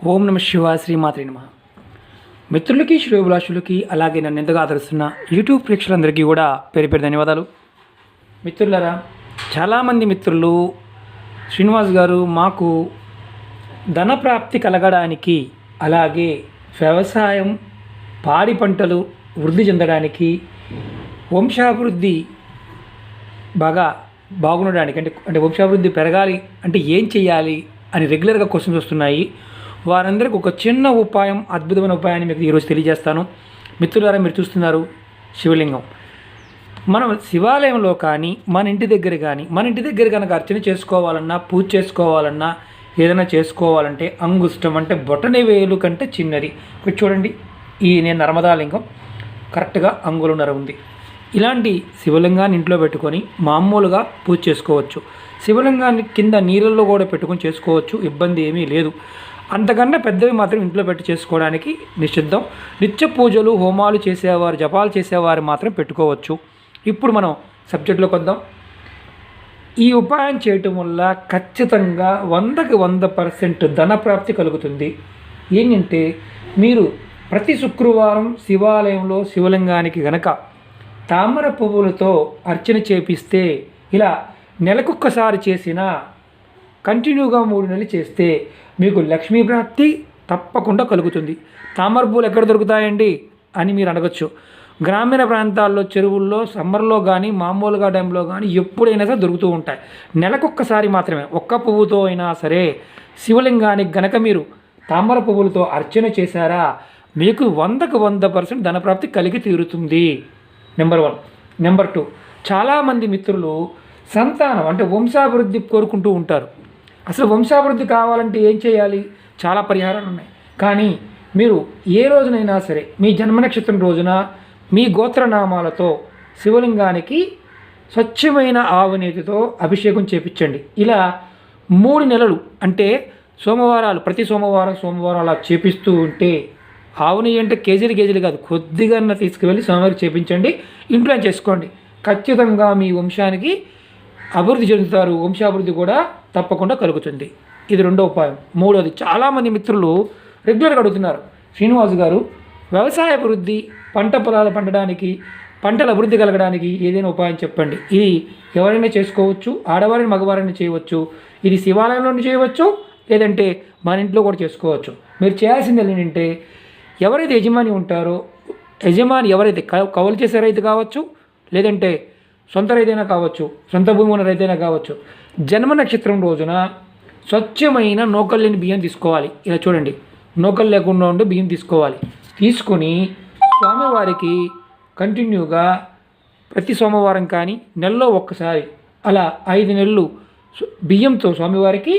ఓం నమ శివాయ శ్రీమాత్రే నమ. మిత్రులకి శ్రేయోభిలాషులకి అలాగే నన్ను ఎంతగా ఆదరిస్తున్న యూట్యూబ్ ప్రేక్షకులందరికీ కూడా పేరు పేరు ధన్యవాదాలు. మిత్రులారా, చాలామంది మిత్రులు శ్రీనివాస్ గారు మాకు ధన ప్రాప్తి కలగడానికి, అలాగే వ్యవసాయం పాడి పంటలు వృద్ధి చెందడానికి, వంశాభివృద్ధి బాగుండడానికి అంటే వంశాభివృద్ధి పెరగాలి అంటే ఏం చేయాలి అని రెగ్యులర్గా క్వశ్చన్స్ వస్తున్నాయి. వారందరికీ ఒక చిన్న ఉపాయం, అద్భుతమైన ఉపాయాన్ని మీకు ఈరోజు తెలియజేస్తాను. మిత్రులారా, మీరు చూస్తున్నారు శివలింగం. మనం శివాలయంలో కానీ మన ఇంటి దగ్గర కనుక అర్చన చేసుకోవాలన్నా, పూజ చేసుకోవాలన్నా, ఏదైనా చేసుకోవాలంటే అంగుష్టం అంటే బొటని వేలు కంటే చిన్నది. ఇక్కడ చూడండి, నేను నర్మదా లింగం కరెక్ట్గా అంగుళన్నర ఉంది. ఇలాంటి శివలింగాన్ని ఇంట్లో పెట్టుకొని మామూలుగా పూజ చేసుకోవచ్చు. శివలింగాన్ని కింద నీళ్ళల్లో కూడా పెట్టుకొని చేసుకోవచ్చు, ఇబ్బంది ఏమీ లేదు. అంతకన్నా పెద్దవి మాత్రం ఇంట్లో పెట్టి చేసుకోవడానికి నిషిద్ధం. నిత్య పూజలు, హోమాలు చేసేవారు, జపాలు చేసేవారు మాత్రం పెట్టుకోవచ్చు. ఇప్పుడు మనం సబ్జెక్టులోకి వద్దాం. ఈ ఉపాయం చేయటం వల్ల ఖచ్చితంగా 100% ధనప్రాప్తి కలుగుతుంది. ఏంటంటే, మీరు ప్రతి శుక్రవారం శివాలయంలో శివలింగానికి గనక తామర పువ్వులతో అర్చన చేపిస్తే, ఇలా నెలకొక్కసారి చేసిన కంటిన్యూగా 3 నెలలు చేస్తే మీకు లక్ష్మీ ప్రాప్తి తప్పకుండా కలుగుతుంది. తామర పువ్వులు ఎక్కడ దొరుకుతాయండి అని మీరు అడగచ్చు. గ్రామీణ ప్రాంతాల్లో, చెరువుల్లో, సమ్మర్లో కానీ, మామూలుగా టైంలో కానీ ఎప్పుడైనా సరే దొరుకుతూ ఉంటాయి. నెలకొక్కసారి మాత్రమే ఒక్క పువ్వుతో అయినా సరే శివలింగానికి గనక మీరు తామర పువ్వులతో అర్చన చేశారా, మీకు 100% ధనప్రాప్తి కలిగి తీరుతుంది. నెంబర్ 1. నెంబర్ 2, చాలామంది మిత్రులు సంతానం అంటే వంశాభివృద్ధి కోరుకుంటూ ఉంటారు. అసలు వంశాభివృద్ధి కావాలంటే ఏం చేయాలి? చాలా పరిహారాలు ఉన్నాయి. కానీ మీరు ఏ రోజునైనా సరే మీ జన్మ నక్షత్రం రోజున మీ గోత్రనామాలతో శివలింగానికి స్వచ్ఛమైన ఆవునేతితో అభిషేకం చేపించండి. ఇలా 3 నెలలు అంటే సోమవారాలు, ప్రతి సోమవారం అలా చేపిస్తూ ఉంటే, ఆవు నెయ్యి అంటే కేజీలు కాదు, కొద్దిగా తీసుకువెళ్ళి స్వామివారికి చేపించండి. ఇంట్లో చేసుకోండి. ఖచ్చితంగా మీ వంశానికి అభివృద్ధి చెందుతారు. వంశాభివృద్ధి కూడా తప్పకుండా కలుగుతుంది. ఇది 2వ ఉపాయం. 3వది, చాలామంది మిత్రులు రెగ్యులర్గా అడుగుతున్నారు, శ్రీనివాస్ గారు వ్యవసాయ అభివృద్ధి, పంట పొలాలు పండడానికి, పంటల అభివృద్ధి కలగడానికి ఏదైనా ఉపాయం చెప్పండి. ఇది ఎవరైనా చేసుకోవచ్చు, ఆడవారిని మగవారిని చేయవచ్చు. ఇది శివాలయంలోనే చేయవచ్చు, లేదంటే మన ఇంట్లో కూడా చేసుకోవచ్చు. మీరు చేయాల్సింది ఏంటంటే, ఎవరైతే యజమాని ఉంటారో, యజమాని ఎవరైతే కౌలు చేసే రైతు కావచ్చు, లేదంటే సొంత రైతైనా కావచ్చు, సొంత భూమి ఉన్న రైతైనా కావచ్చు, జన్మ నక్షత్రం రోజున స్వచ్ఛమైన నూకలు లేని బియ్యం తీసుకోవాలి. ఇలా చూడండి, నూకలు లేకుండా ఉండే బియ్యం తీసుకోవాలి. తీసుకొని స్వామివారికి కంటిన్యూగా ప్రతి సోమవారం కానీ నెలలో ఒక్కసారి అలా 5 నెలలు బియ్యంతో స్వామివారికి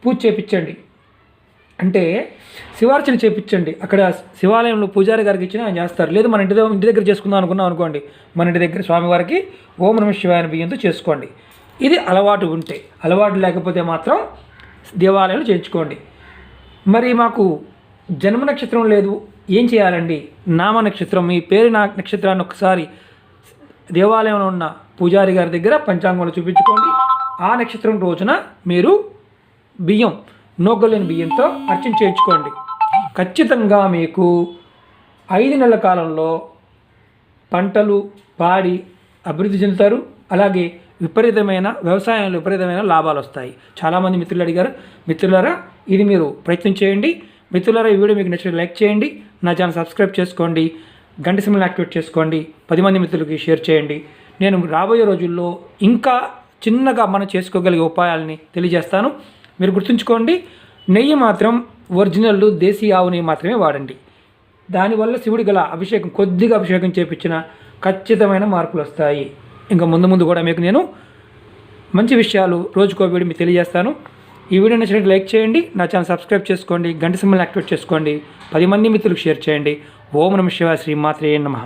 పూజ చేపించండి. అంటే శివార్చన చేపించండి. అక్కడ శివాలయంలో పూజారి గారికి ఇచ్చినా ఆయన చేస్తారు. లేదు మన ఇంటి దగ్గర చేసుకుందాం అనుకోండి, మన ఇంటి దగ్గర స్వామివారికి ఓం నమ శివాయ బియ్యంతో చేసుకోండి. ఇది అలవాటు ఉంటే. అలవాటు లేకపోతే మాత్రం దేవాలయంలో చేయించుకోండి. మరి మాకు జన్మ నక్షత్రం లేదు, ఏం చేయాలండి? నామ నక్షత్రం, మీ పేరు నక్షత్రాన్ని ఒకసారి దేవాలయంలో ఉన్న పూజారి గారి దగ్గర పంచాంగంలో చూపించుకోండి. ఆ నక్షత్రం రోజున మీరు బియ్యం, నూకలేని బియ్యంతో అర్చన చేయించుకోండి. ఖచ్చితంగా మీకు 5 నెలల కాలంలో పంటలు పాడి అభివృద్ధి చెందుతారు. అలాగే వ్యవసాయంలో విపరీతమైన లాభాలు వస్తాయి. చాలామంది మిత్రులు అడిగారు. మిత్రులారా, ఇది మీరు ప్రయత్నం చేయండి. మిత్రులారా, ఈ వీడియో మీకు నచ్చితే లైక్ చేయండి, నా ఛానల్ సబ్స్క్రైబ్ చేసుకోండి, గంట సింబల్ యాక్టివేట్ చేసుకోండి, 10 మంది మిత్రులకి షేర్ చేయండి. నేను రాబోయే రోజుల్లో ఇంకా చిన్నగా మనం చేసుకోగలిగే ఉపాయాలని తెలియజేస్తాను. మీరు గుర్తుంచుకోండి, నెయ్యి మాత్రం ఒరిజినల్ దేశీ ఆవు నెయ్యి మాత్రమే వాడండి. దానివల్ల శివుడి గల కొద్దిగా అభిషేకం చేపించిన ఖచ్చితమైన మార్పులు వస్తాయి. ఇంకా ముందు కూడా మీకు నేను మంచి విషయాలు రోజుకో వీడియో మీకు తెలియజేస్తాను. ఈ వీడియో నచ్చినట్టు లైక్ చేయండి, నా ఛానల్ సబ్స్క్రైబ్ చేసుకోండి, గంట సింబల్ యాక్టివేట్ చేసుకోండి, 10 మంది మిత్రులకు షేర్ చేయండి. ఓం నమ శివాయ శ్రీమాత్రే నమః.